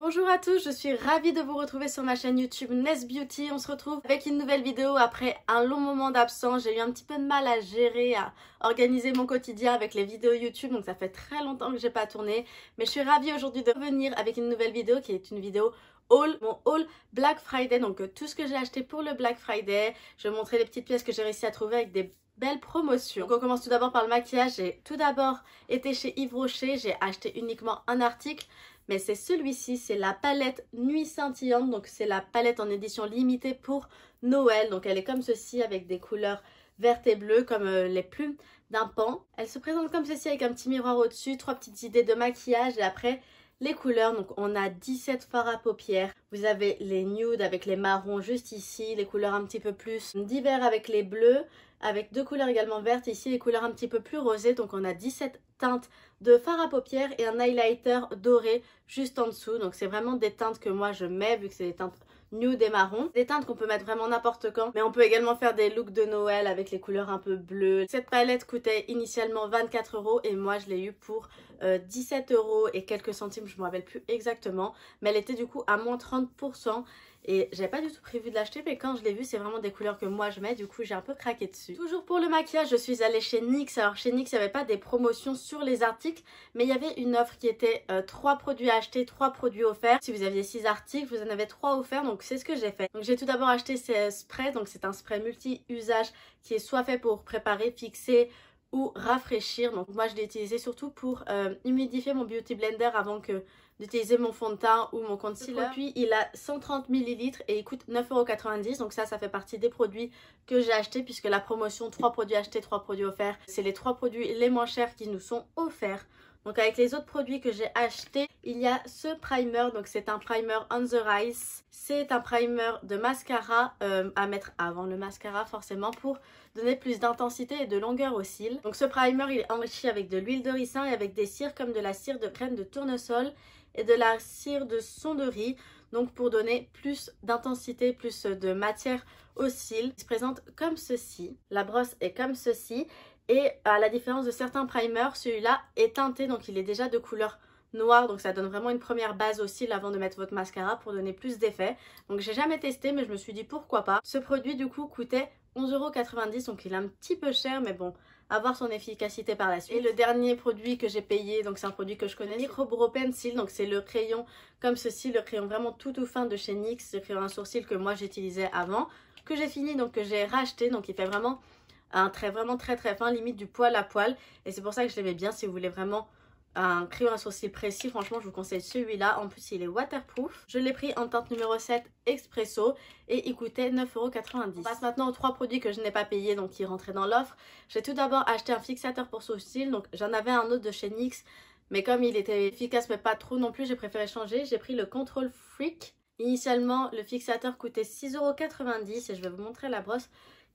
Bonjour à tous, je suis ravie de vous retrouver sur ma chaîne YouTube Ness Beauty. On se retrouve avec une nouvelle vidéo après un long moment d'absence. J'ai eu un petit peu de mal à gérer, à organiser mon quotidien avec les vidéos YouTube. Donc ça fait très longtemps que j'ai pas tourné. Mais je suis ravie aujourd'hui de revenir avec une nouvelle vidéo qui est une vidéo haul, mon haul Black Friday. Donc tout ce que j'ai acheté pour le Black Friday. Je vais vous montrer les petites pièces que j'ai réussi à trouver avec des belle promotion. Donc on commence tout d'abord par le maquillage. J'ai tout d'abord été chez Yves Rocher. J'ai acheté uniquement un article. Mais c'est celui-ci, c'est la palette Nuit Scintillante. Donc c'est la palette en édition limitée pour Noël. Donc elle est comme ceci avec des couleurs vertes et bleues comme les plumes d'un paon. Elle se présente comme ceci avec un petit miroir au-dessus, 3 petites idées de maquillage et après les couleurs. Donc on a 17 fards à paupières. Vous avez les nudes avec les marrons juste ici, les couleurs un petit peu plus d'hiver avec les bleus, avec 2 couleurs également vertes, ici les couleurs un petit peu plus rosées. Donc on a 17 teintes de fard à paupières et un highlighter doré juste en dessous. Donc c'est vraiment des teintes que moi je mets vu que c'est des teintes nude et marron. Des teintes qu'on peut mettre vraiment n'importe quand, mais on peut également faire des looks de Noël avec les couleurs un peu bleues. Cette palette coûtait initialement 24 € et moi je l'ai eu pour 17 € et quelques centimes, je ne me rappelle plus exactement, mais elle était du coup à moins 30%. Et j'avais pas du tout prévu de l'acheter, mais quand je l'ai vu, c'est vraiment des couleurs que moi je mets, du coup j'ai un peu craqué dessus. Toujours pour le maquillage, je suis allée chez NYX. Alors chez NYX, il n'y avait pas des promotions sur les articles, mais il y avait une offre qui était 3 produits achetés, 3 produits offerts. Si vous aviez 6 articles, vous en avez 3 offerts, donc c'est ce que j'ai fait. Donc j'ai tout d'abord acheté ces sprays, donc c'est un spray multi-usage qui est soit fait pour préparer, fixer ou rafraîchir. Donc moi je l'ai utilisé surtout pour humidifier mon beauty blender avant que d'utiliser mon fond de teint ou mon concealer. Ce produit il a 130 ml et il coûte 9,90 €. Donc ça fait partie des produits que j'ai achetés puisque la promotion 3 produits achetés, 3 produits offerts, c'est les 3 produits les moins chers qui nous sont offerts. Donc avec les autres produits que j'ai achetés, il y a ce primer, donc c'est un primer on the rise. C'est un primer de mascara à mettre avant le mascara forcément pour donner plus d'intensité et de longueur aux cils. Donc ce primer il est enrichi avec de l'huile de ricin et avec des cires comme de la cire de graines de tournesol et de la cire de sonderie. Donc pour donner plus d'intensité, plus de matière aux cils. Il se présente comme ceci. La brosse est comme ceci. Et à la différence de certains primers, celui-là est teinté, donc il est déjà de couleur noire. Donc ça donne vraiment une première base aux cils avant de mettre votre mascara pour donner plus d'effet. Donc j'ai jamais testé, mais je me suis dit pourquoi pas. Ce produit du coup coûtait 11,90 €, donc il est un petit peu cher, mais bon, à voir son efficacité par la suite. Et le dernier produit que j'ai payé, donc c'est un produit que je connais, Micro Brow Pencil, donc c'est le crayon comme ceci, le crayon vraiment tout fin de chez NYX, le crayon à sourcils que moi j'utilisais avant, que j'ai fini, donc que j'ai racheté, donc il fait vraiment un trait vraiment très fin, limite du poil à poil. Et c'est pour ça que je l'aimais bien. Si vous voulez vraiment un crayon à sourcils précis, franchement je vous conseille celui-là. En plus il est waterproof. Je l'ai pris en teinte numéro 7 Expresso et il coûtait 9,90 €. On passe maintenant aux 3 produits que je n'ai pas payés, donc qui rentraient dans l'offre. J'ai tout d'abord acheté un fixateur pour sourcils. Donc j'en avais un autre de chez NYX, mais comme il était efficace mais pas trop non plus, j'ai préféré changer. J'ai pris le Control Freak. Initialement le fixateur coûtait 6,90 € et je vais vous montrer la brosse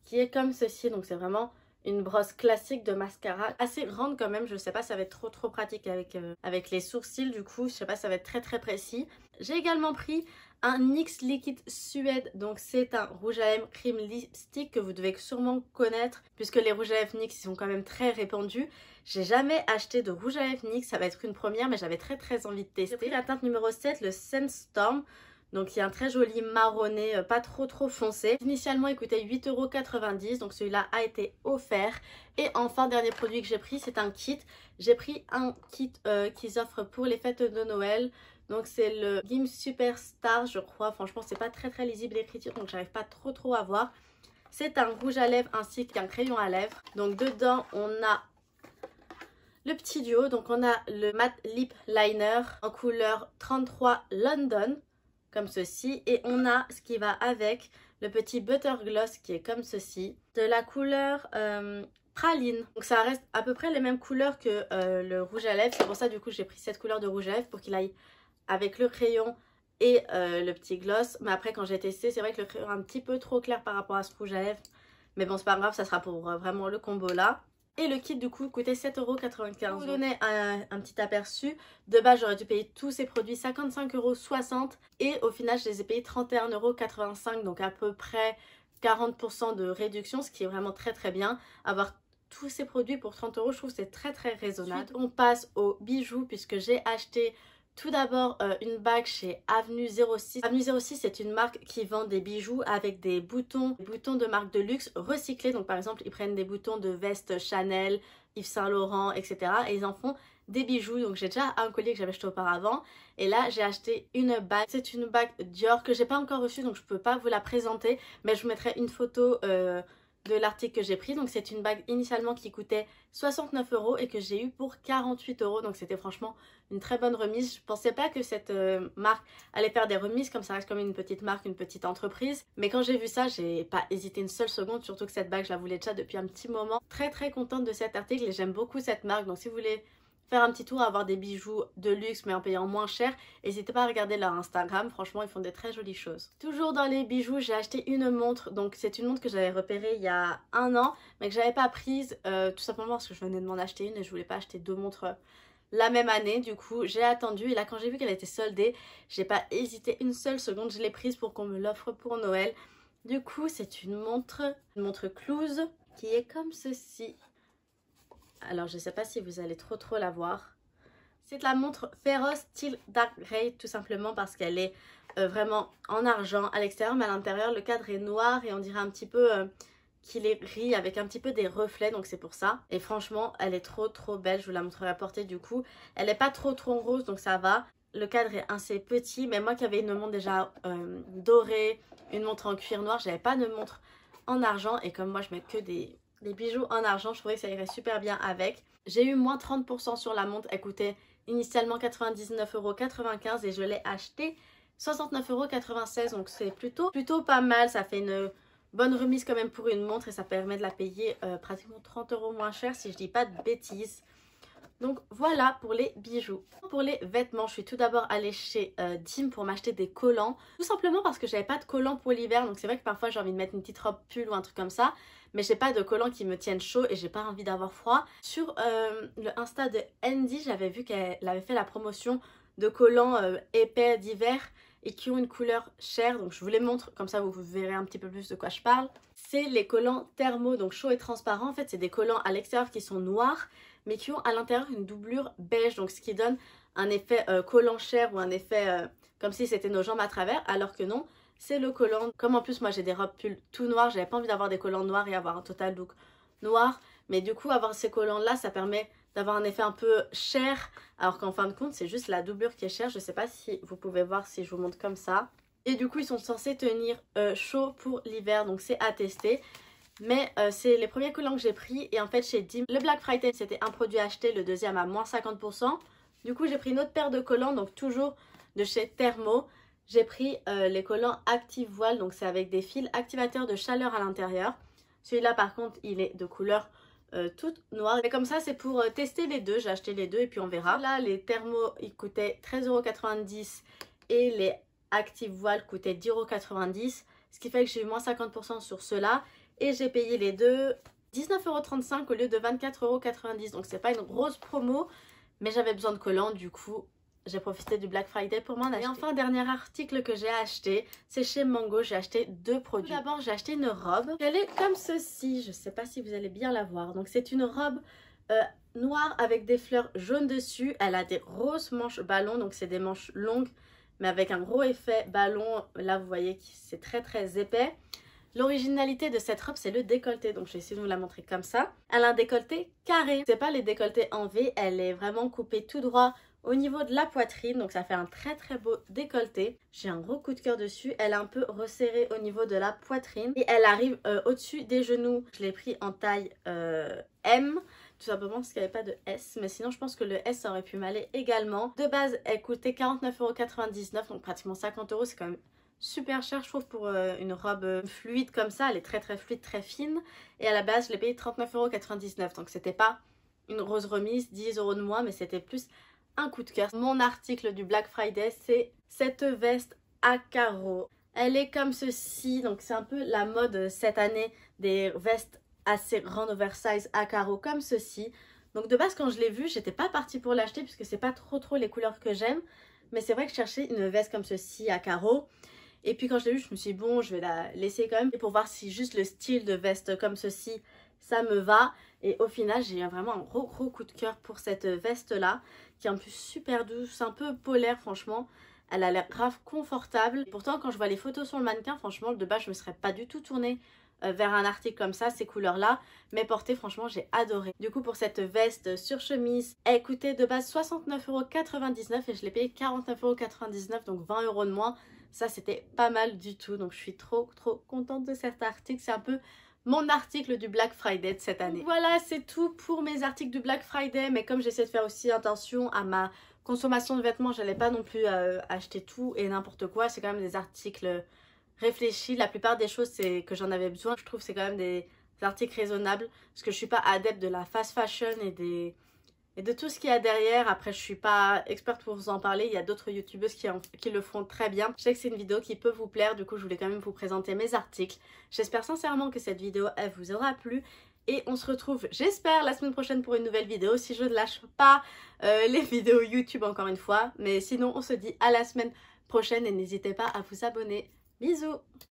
qui est comme ceci. Donc c'est vraiment une brosse classique de mascara, assez grande quand même. Je sais pas, ça va être trop pratique avec les sourcils, du coup je sais pas, ça va être très précis. J'ai également pris un NYX Liquid Suède, donc c'est un rouge à lèvres cream lipstick que vous devez sûrement connaître puisque les rouges à lèvres NYX ils sont quand même très répandus. J'ai jamais acheté de rouge à lèvres NYX, ça va être une première, mais j'avais très envie de tester. J'ai pris la teinte numéro 7, le Sandstorm. Donc il y a un très joli marronné, pas trop foncé. Initialement il coûtait 8,90 €, donc celui-là a été offert. Et enfin dernier produit que j'ai pris, c'est un kit. J'ai pris un kit qu'ils offrent pour les fêtes de Noël. Donc c'est le Gimme Superstar je crois. Franchement c'est pas très lisible l'écriture, donc j'arrive pas trop à voir. C'est un rouge à lèvres ainsi qu'un crayon à lèvres. Donc dedans on a le petit duo, donc on a le matte lip liner en couleur 33 London, comme ceci, et on a ce qui va avec, le petit butter gloss qui est comme ceci, de la couleur praline. Donc ça reste à peu près les mêmes couleurs que le rouge à lèvres, c'est pour ça du coup j'ai pris cette couleur de rouge à lèvres pour qu'il aille avec le crayon et le petit gloss. Mais après quand j'ai testé, c'est vrai que le crayon est un petit peu trop clair par rapport à ce rouge à lèvres, mais bon c'est pas grave, ça sera pour vraiment le combo là. Et le kit du coup coûtait 7,95 €. Pour vous donner un petit aperçu, de base j'aurais dû payer tous ces produits 55,60 € et au final je les ai payés 31,85 €, donc à peu près 40% de réduction, ce qui est vraiment très bien. Avoir tous ces produits pour 30 €, je trouve que c'est très raisonnable. Ensuite, on passe aux bijoux puisque j'ai acheté Tout d'abord, une bague chez Avenue 06. Avenue 06, c'est une marque qui vend des bijoux avec des boutons de marque de luxe recyclés. Donc par exemple, ils prennent des boutons de veste Chanel, Yves Saint Laurent, etc. Et ils en font des bijoux. Donc j'ai déjà un collier que j'avais acheté auparavant. Et là, j'ai acheté une bague. C'est une bague Dior que j'ai pas encore reçue, donc je peux pas vous la présenter. Mais je vous mettrai une photo de l'article que j'ai pris. Donc c'est une bague initialement qui coûtait 69 € et que j'ai eu pour 48 €. Donc c'était franchement une très bonne remise. Je pensais pas que cette marque allait faire des remises, comme ça reste comme une petite marque, une petite entreprise. Mais quand j'ai vu ça, j'ai pas hésité une seule seconde, surtout que cette bague, je la voulais déjà depuis un petit moment. Très très contente de cet article et j'aime beaucoup cette marque. Donc si vous voulez faire un petit tour, avoir des bijoux de luxe mais en payant moins cher, n'hésitez pas à regarder leur Instagram, franchement ils font des très jolies choses. Toujours dans les bijoux, j'ai acheté une montre, donc c'est une montre que j'avais repérée il y a un an mais que j'avais pas prise tout simplement parce que je venais de m'en acheter une et je voulais pas acheter deux montres la même année. Du coup j'ai attendu et là quand j'ai vu qu'elle était soldée, j'ai pas hésité une seule seconde, je l'ai prise pour qu'on me l'offre pour Noël. Du coup c'est une montre Cluse qui est comme ceci. Alors je sais pas si vous allez trop la voir. C'est la montre Féroce Style Dark Grey, tout simplement parce qu'elle est vraiment en argent à l'extérieur, mais à l'intérieur le cadre est noir et on dirait un petit peu qu'il est gris avec un petit peu des reflets, donc c'est pour ça. Et franchement elle est trop belle, je vous la montrerai à portée du coup. Elle n'est pas trop rose donc ça va. Le cadre est assez petit, mais moi qui avais une montre déjà dorée, une montre en cuir noir, j'avais pas de montre en argent et comme moi je mets que des bijoux en argent, je trouvais que ça irait super bien avec. J'ai eu moins 30% sur la montre, elle coûtait initialement 99,95 € et je l'ai acheté 69,96 €, donc c'est plutôt pas mal. Ça fait une bonne remise quand même pour une montre et ça permet de la payer pratiquement 30 € moins cher si je dis pas de bêtises. Donc voilà pour les bijoux. Pour les vêtements, je suis tout d'abord allée chez Dim pour m'acheter des collants. Tout simplement parce que j'avais pas de collants pour l'hiver. Donc c'est vrai que parfois j'ai envie de mettre une petite robe pull ou un truc comme ça. Mais j'ai pas de collants qui me tiennent chaud et j'ai pas envie d'avoir froid. Sur le Insta de Andy, j'avais vu qu'elle avait fait la promotion de collants épais d'hiver et qui ont une couleur chère. Donc je vous les montre, comme ça vous verrez un petit peu plus de quoi je parle. C'est les collants thermo, donc chaud et transparent. En fait c'est des collants à l'extérieur qui sont noirs mais qui ont à l'intérieur une doublure beige, donc ce qui donne un effet collant cher ou un effet comme si c'était nos jambes à travers, alors que non, c'est le collant. Comme en plus moi j'ai des robes pull tout noires, j'avais pas envie d'avoir des collants noirs et avoir un total look noir, mais du coup avoir ces collants là ça permet d'avoir un effet un peu cher, alors qu'en fin de compte c'est juste la doublure qui est chère. Je sais pas si vous pouvez voir si je vous montre comme ça. Et du coup ils sont censés tenir chaud pour l'hiver, donc c'est à tester. Mais c'est les premiers collants que j'ai pris et en fait chez Dim, le Black Friday c'était un produit acheté, le deuxième à moins 50%. Du coup j'ai pris une autre paire de collants, donc toujours de chez Thermo. J'ai pris les collants Active Voile, donc c'est avec des fils activateurs de chaleur à l'intérieur. Celui-là par contre il est de couleur toute noire. Et comme ça c'est pour tester les deux, j'ai acheté les deux et puis on verra. Là les Thermo ils coûtaient 13,90 € et les Active Voile coûtaient 10,90 €. Ce qui fait que j'ai eu moins 50% sur ceux-là. Et j'ai payé les deux 19,35 € au lieu de 24,90 €. Donc c'est pas une grosse promo, mais j'avais besoin de collants, du coup j'ai profité du Black Friday pour m'en acheter. Et enfin, dernier article que j'ai acheté, c'est chez Mango. J'ai acheté deux produits. Tout d'abord j'ai acheté une robe. Elle est comme ceci, je sais pas si vous allez bien la voir. Donc c'est une robe noire avec des fleurs jaunes dessus. Elle a des grosses manches ballon, donc c'est des manches longues mais avec un gros effet ballon. Là vous voyez que c'est très épais. L'originalité de cette robe c'est le décolleté, donc je vais essayer de vous la montrer comme ça. Elle a un décolleté carré, c'est pas les décolletés en V, elle est vraiment coupée tout droit au niveau de la poitrine, donc ça fait un très beau décolleté. J'ai un gros coup de cœur dessus, elle est un peu resserrée au niveau de la poitrine et elle arrive au-dessus des genoux. Je l'ai pris en taille M, tout simplement parce qu'il n'y avait pas de S, mais sinon je pense que le S aurait pu m'aller également. De base elle coûtait 49,99 €, donc pratiquement 50 €, c'est quand même super cher je trouve pour une robe fluide comme ça. Elle est très fluide, très fine, et à la base je l'ai payé 39,99 €, donc c'était pas une grosse remise, 10 € de moins, mais c'était plus un coup de cœur. Mon article du Black Friday c'est cette veste à carreaux. Elle est comme ceci, donc c'est un peu la mode cette année des vestes assez grandes oversize à carreaux comme ceci. Donc de base quand je l'ai vue j'étais pas partie pour l'acheter puisque c'est pas trop les couleurs que j'aime, mais c'est vrai que je cherchais une veste comme ceci à carreaux. Et puis quand je l'ai vue, je me suis dit bon, je vais la laisser quand même pour voir si juste le style de veste comme ceci, ça me va. Et au final, j'ai eu vraiment un gros coup de cœur pour cette veste-là, qui est en plus super douce, un peu polaire franchement. Elle a l'air grave confortable. Pourtant quand je vois les photos sur le mannequin, franchement de base je me serais pas du tout tournée vers un article comme ça, ces couleurs là, mais portée franchement j'ai adoré. Du coup pour cette veste sur chemise, elle coûtait de base 69,99 € et je l'ai payé 49,99 €, donc 20 € de moins. Ça c'était pas mal du tout, donc je suis trop contente de cet article. C'est un peu mon article du Black Friday de cette année. Donc voilà, c'est tout pour mes articles du Black Friday, mais comme j'essaie de faire aussi attention à ma consommation de vêtements, j'allais pas non plus acheter tout et n'importe quoi. C'est quand même des articles réfléchis. La plupart des choses c'est que j'en avais besoin. Je trouve que c'est quand même des articles raisonnables parce que je suis pas adepte de la fast fashion et de tout ce qu'il y a derrière. Après je suis pas experte pour vous en parler, il y a d'autres youtubeuses qui le font très bien. Je sais que c'est une vidéo qui peut vous plaire, du coup je voulais quand même vous présenter mes articles. J'espère sincèrement que cette vidéo elle vous aura plu. Et on se retrouve, j'espère, la semaine prochaine pour une nouvelle vidéo, si je ne lâche pas les vidéos YouTube encore une fois. Mais sinon, on se dit à la semaine prochaine et n'hésitez pas à vous abonner. Bisous!